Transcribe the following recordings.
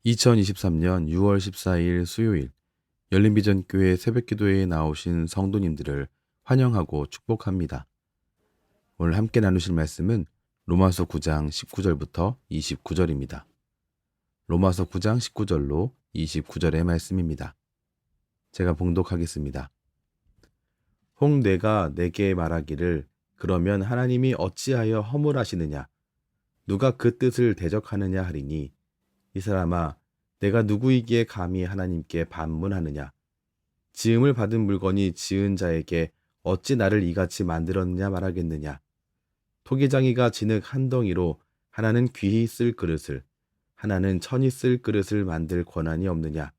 2023년 6월 14일 수요일 열린비전교회 새벽기도회에 나오신 성도님들을 환영하고 축복합니다. 오늘 함께 나누실 말씀은 로마서 9장 19절부터 29절입니다. 로마서 9장 19절로 29절의 말씀입니다. 제가 봉독하겠습니다. 혹 내가 내게 말하기를 그러면 하나님이 어찌하여 허물하시느냐 누가 그 뜻을 대적하느냐 하리니 이 사람아 내가 누구이기에 감히 하나님께 반문하느냐 지음을 받은 물건이 지은 자에게 어찌 나를 이같이 만들었느냐 말하겠느냐 토기장이가 진흙 한 덩이로 하나는 귀히 쓸 그릇을 하나는 천히 쓸 그릇을 만들 권한이 없느냐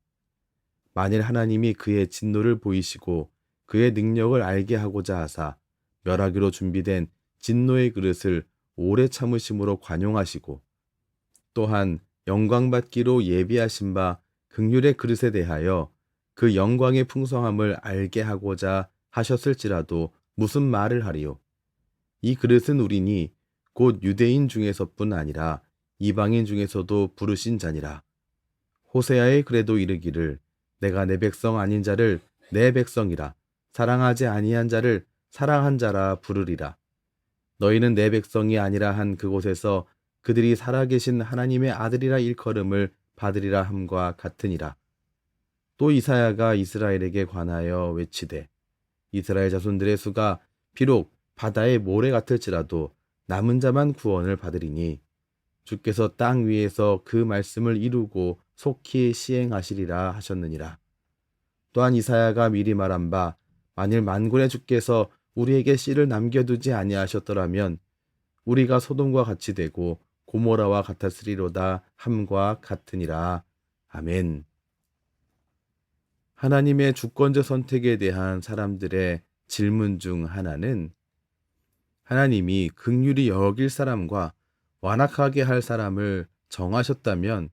만일 하나님이 그의 진노를 보이시고 그의 능력을 알게 하고자 하사 멸하기로 준비된 진노의 그릇을 오래 참으심으로 관용하시고 또한 영광받기로 예비하신 바 긍휼의 그릇에 대하여 그 영광의 풍성함을 알게 하고자 하셨을지라도 무슨 말을 하리요? 이 그릇은 우리니 곧 유대인 중에서뿐 아니라 이방인 중에서도 부르신 자니라. 호세아의 그래도 이르기를 내가 내 백성 아닌 자를 내 백성이라 사랑하지 아니한 자를 사랑한 자라 부르리라. 너희는 내 백성이 아니라 한 그곳에서 그들이 살아계신 하나님의 아들이라 일컬음을 받으리라 함과 같으니라. 또 이사야가 이스라엘에게 관하여 외치되 이스라엘 자손들의 수가 비록 바다의 모래 같을지라도 남은 자만 구원을 받으리니 주께서 땅 위에서 그 말씀을 이루고 속히 시행하시리라 하셨느니라. 또한 이사야가 미리 말한 바 만일 만군의 주께서 우리에게 씨를 남겨두지 아니하셨더라면 우리가 소돔과 같이 되고 고모라와 같았으리로다 함과 같으니라. 아멘. 하나님의 주권적 선택에 대한 사람들의 질문 중 하나는 하나님이 긍휼히 여길 사람과 완악하게 할 사람을 정하셨다면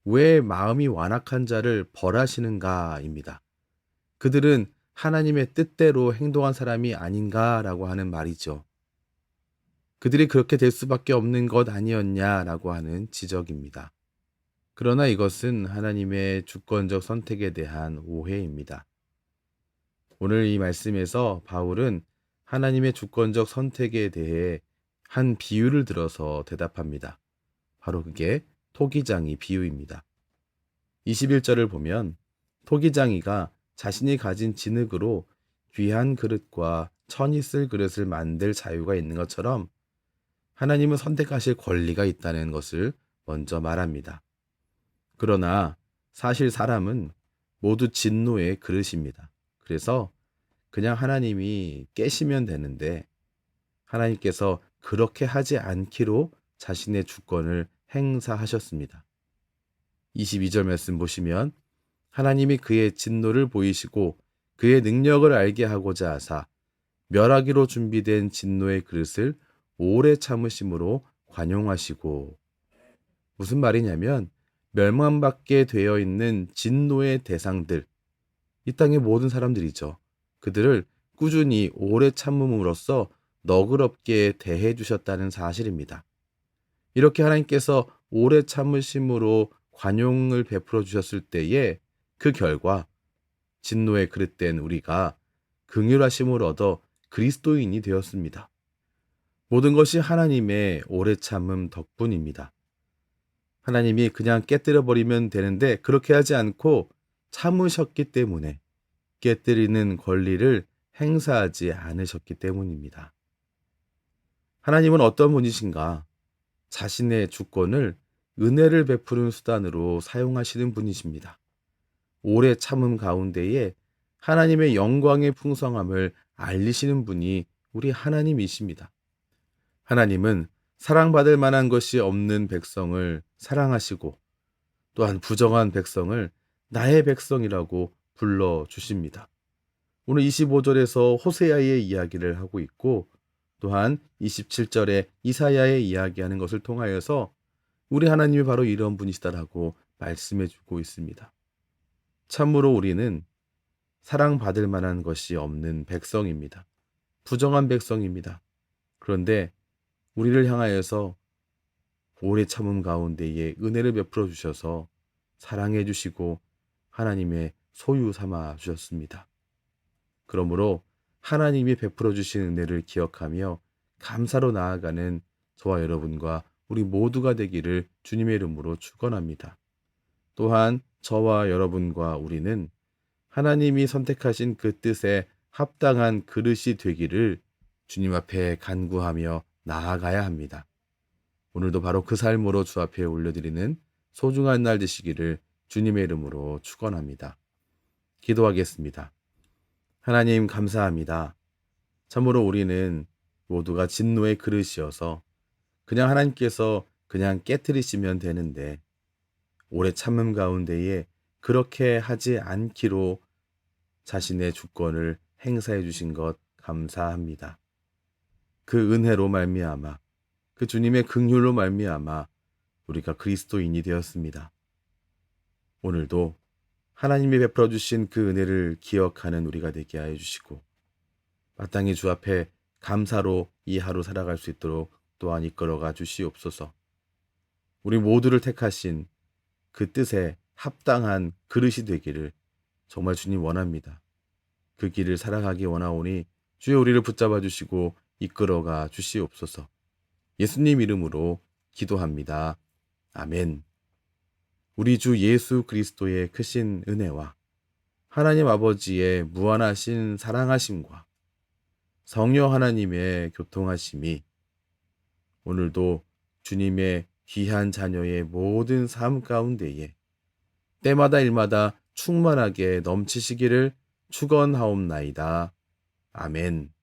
왜 마음이 완악한 자를 벌하시는가입니다. 그들은 하나님의 뜻대로 행동한 사람이 아닌가라고 하는 말이죠. 그들이 그렇게 될 수밖에 없는 것 아니었냐라고 하는 지적입니다. 그러나 이것은 하나님의 주권적 선택에 대한 오해입니다. 오늘 이 말씀에서 바울은 하나님의 주권적 선택에 대해 한 비유를 들어서 대답합니다. 바로 그게 토기장이 비유입니다. 21절을 보면 토기장이가 자신이 가진 진흙으로 귀한 그릇과 천이 쓸 그릇을 만들 자유가 있는 것처럼 하나님은 선택하실 권리가 있다는 것을 먼저 말합니다. 그러나 사실 사람은 모두 진노의 그릇입니다. 그래서 그냥 하나님이 깨시면 되는데 하나님께서 그렇게 하지 않기로 자신의 주권을 행사하셨습니다. 22절 말씀 보시면 하나님이 그의 진노를 보이시고 그의 능력을 알게 하고자 하사 멸하기로 준비된 진노의 그릇을 오래 참으심으로 관용하시고 무슨 말이냐면 멸망받게 되어 있는 진노의 대상들 이 땅의 모든 사람들이죠. 그들을 꾸준히 오래 참음으로써 너그럽게 대해 주셨다는 사실입니다. 이렇게 하나님께서 오래 참으심으로 관용을 베풀어 주셨을 때에 그 결과 진노에 그릇된 우리가 긍휼하심을 얻어 그리스도인이 되었습니다. 모든 것이 하나님의 오래 참음 덕분입니다. 하나님이 그냥 깨뜨려 버리면 되는데 그렇게 하지 않고 참으셨기 때문에 깨뜨리는 권리를 행사하지 않으셨기 때문입니다. 하나님은 어떤 분이신가? 자신의 주권을 은혜를 베푸는 수단으로 사용하시는 분이십니다. 오래 참음 가운데에 하나님의 영광의 풍성함을 알리시는 분이 우리 하나님이십니다. 하나님은 사랑받을 만한 것이 없는 백성을 사랑하시고 또한 부정한 백성을 나의 백성이라고 불러주십니다. 오늘 25절에서 호세아의 이야기를 하고 있고 또한 27절에 이사야의 이야기하는 것을 통하여서 우리 하나님이 바로 이런 분이시다라고 말씀해 주고 있습니다. 참으로 우리는 사랑받을 만한 것이 없는 백성입니다. 부정한 백성입니다. 그런데 우리를 향하여서 오래 참음 가운데에 은혜를 베풀어 주셔서 사랑해 주시고 하나님의 소유 삼아 주셨습니다. 그러므로 하나님이 베풀어 주신 은혜를 기억하며 감사로 나아가는 저와 여러분과 우리 모두가 되기를 주님의 이름으로 축원합니다. 또한 저와 여러분과 우리는 하나님이 선택하신 그 뜻에 합당한 그릇이 되기를 주님 앞에 간구하며 나아가야 합니다. 오늘도 바로 그 삶으로 주 앞에 올려드리는 소중한 날 되시기를 주님의 이름으로 축원합니다. 기도하겠습니다. 하나님 감사합니다. 참으로 우리는 모두가 진노의 그릇이어서 그냥 하나님께서 그냥 깨트리시면 되는데 오래 참음 가운데에 그렇게 하지 않기로 자신의 주권을 행사해 주신 것 감사합니다. 그 은혜로 말미암아 그 주님의 긍휼로 말미암아 우리가 그리스도인이 되었습니다. 오늘도 하나님이 베풀어 주신 그 은혜를 기억하는 우리가 되게 하여 주시고 마땅히 주 앞에 감사로 이 하루 살아갈 수 있도록 또한 이끌어가 주시옵소서. 우리 모두를 택하신 그 뜻에 합당한 그릇이 되기를 정말 주님 원합니다. 그 길을 살아가기 원하오니 주여 우리를 붙잡아 주시고 이끌어가 주시옵소서. 예수님 이름으로 기도합니다. 아멘. 우리 주 예수 그리스도의 크신 은혜와 하나님 아버지의 무한하신 사랑하심과 성령 하나님의 교통하심이 오늘도 주님의 귀한 자녀의 모든 삶 가운데에 때마다 일마다 충만하게 넘치시기를 축원하옵나이다. 아멘.